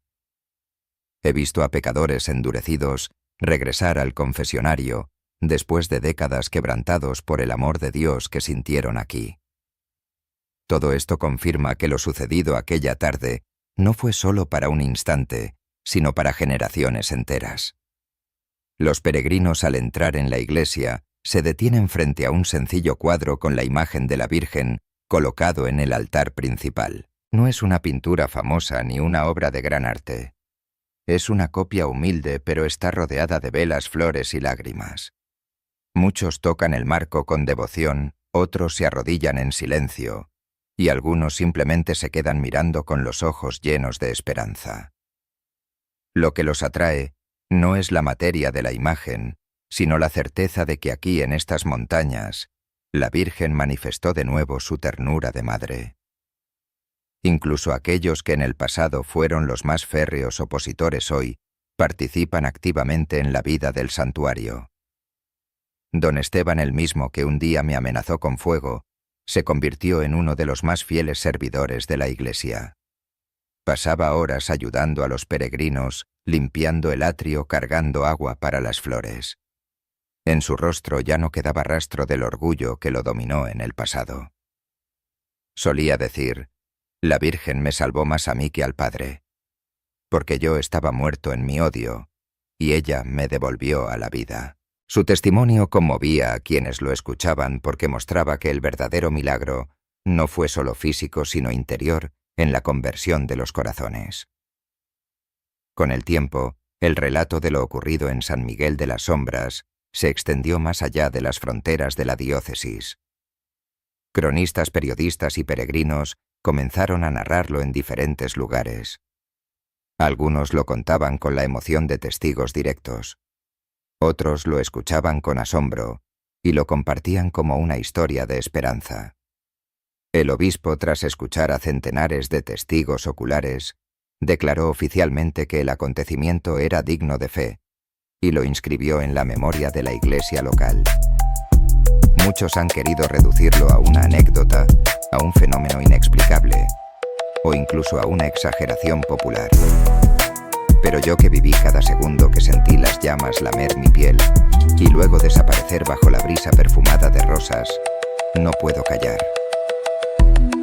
S1: He visto a pecadores endurecidos regresar al confesionario después de décadas quebrantados por el amor de Dios que sintieron aquí. Todo esto confirma que lo sucedido aquella tarde no fue solo para un instante, sino para generaciones enteras. Los peregrinos, al entrar en la iglesia, se detienen frente a un sencillo cuadro con la imagen de la Virgen colocado en el altar principal. No es una pintura famosa ni una obra de gran arte. Es una copia humilde, pero está rodeada de velas, flores y lágrimas. Muchos tocan el marco con devoción, otros se arrodillan en silencio, y algunos simplemente se quedan mirando con los ojos llenos de esperanza. Lo que los atrae no es la materia de la imagen, sino la certeza de que aquí en estas montañas, la Virgen manifestó de nuevo su ternura de madre. Incluso aquellos que en el pasado fueron los más férreos opositores hoy, participan activamente en la vida del santuario. Don Esteban, el mismo que un día me amenazó con fuego, se convirtió en uno de los más fieles servidores de la iglesia. Pasaba horas ayudando a los peregrinos, limpiando el atrio, cargando agua para las flores. En su rostro ya no quedaba rastro del orgullo que lo dominó en el pasado. Solía decir: la Virgen me salvó más a mí que al Padre, porque yo estaba muerto en mi odio, y ella me devolvió a la vida. Su testimonio conmovía a quienes lo escuchaban porque mostraba que el verdadero milagro no fue solo físico sino interior en la conversión de los corazones. Con el tiempo, el relato de lo ocurrido en San Miguel de las Sombras se extendió más allá de las fronteras de la diócesis. Cronistas, periodistas y peregrinos comenzaron a narrarlo en diferentes lugares. Algunos lo contaban con la emoción de testigos directos. Otros lo escuchaban con asombro y lo compartían como una historia de esperanza. El obispo, tras escuchar a centenares de testigos oculares, declaró oficialmente que el acontecimiento era digno de fe y lo inscribió en la memoria de la iglesia local. Muchos han querido reducirlo a una anécdota, a un fenómeno inexplicable o incluso a una exageración popular. Pero yo, que viví cada segundo que sentí las llamas lamer mi piel y luego desaparecer bajo la brisa perfumada de rosas, no puedo callar.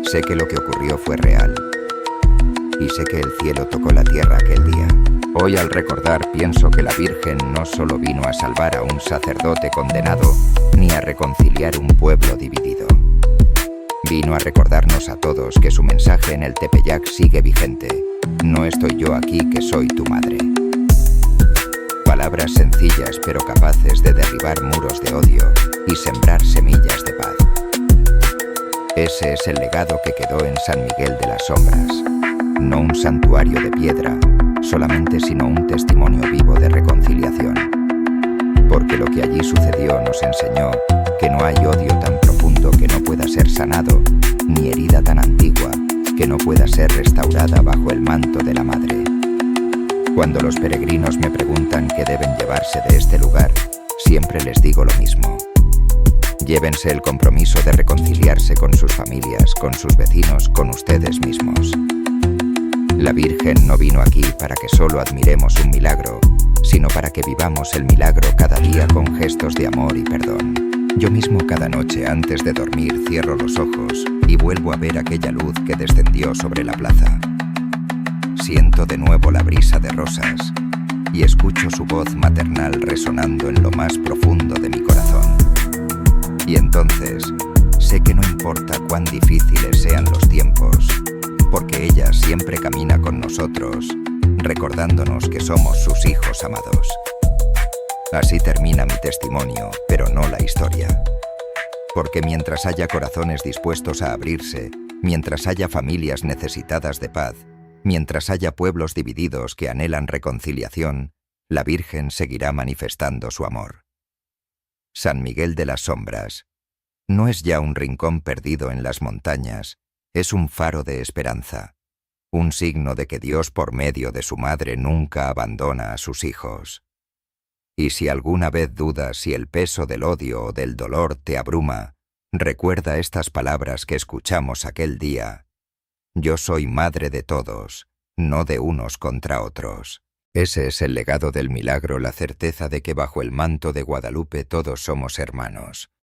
S1: Sé que lo que ocurrió fue real y sé que el cielo tocó la tierra aquel día. Hoy, al recordar, pienso que la Virgen no solo vino a salvar a un sacerdote condenado ni a reconciliar un pueblo dividido. Vino a recordarnos a todos que su mensaje en el Tepeyac sigue vigente. No estoy yo aquí, que soy tu madre. Palabras palabras sencillas pero capaces de derribar muros de odio y sembrar semillas de paz. Ese es el legado que quedó en San Miguel de las Sombras. No un santuario de piedra, solamente sino un testimonio vivo de reconciliación. Porque lo que allí sucedió nos enseñó que no hay odio tan profundo que no pueda ser sanado, ni herida tan antigua que no pueda ser restaurada bajo el manto de la Madre. Cuando los peregrinos me preguntan qué deben llevarse de este lugar, siempre les digo lo mismo. Llévense el compromiso de reconciliarse con sus familias, con sus vecinos, con ustedes mismos. La Virgen no vino aquí para que solo admiremos un milagro, sino para que vivamos el milagro cada día con gestos de amor y perdón. Yo mismo cada noche antes de dormir cierro los ojos y vuelvo a ver aquella luz que descendió sobre la plaza. Siento de nuevo la brisa de rosas y escucho su voz maternal resonando en lo más profundo de mi corazón. Y entonces sé que no importa cuán difíciles sean los tiempos, porque ella siempre camina con nosotros, recordándonos que somos sus hijos amados. Así termina mi testimonio, pero no la historia. Porque mientras haya corazones dispuestos a abrirse, mientras haya familias necesitadas de paz, mientras haya pueblos divididos que anhelan reconciliación, la Virgen seguirá manifestando su amor. San Miguel de las Sombras no es ya un rincón perdido en las montañas, es un faro de esperanza, un signo de que Dios por medio de su Madre nunca abandona a sus hijos. Y si alguna vez dudas si el peso del odio o del dolor te abruma, recuerda estas palabras que escuchamos aquel día. Yo soy madre de todos, no de unos contra otros. Ese es el legado del milagro, la certeza de que bajo el manto de Guadalupe todos somos hermanos.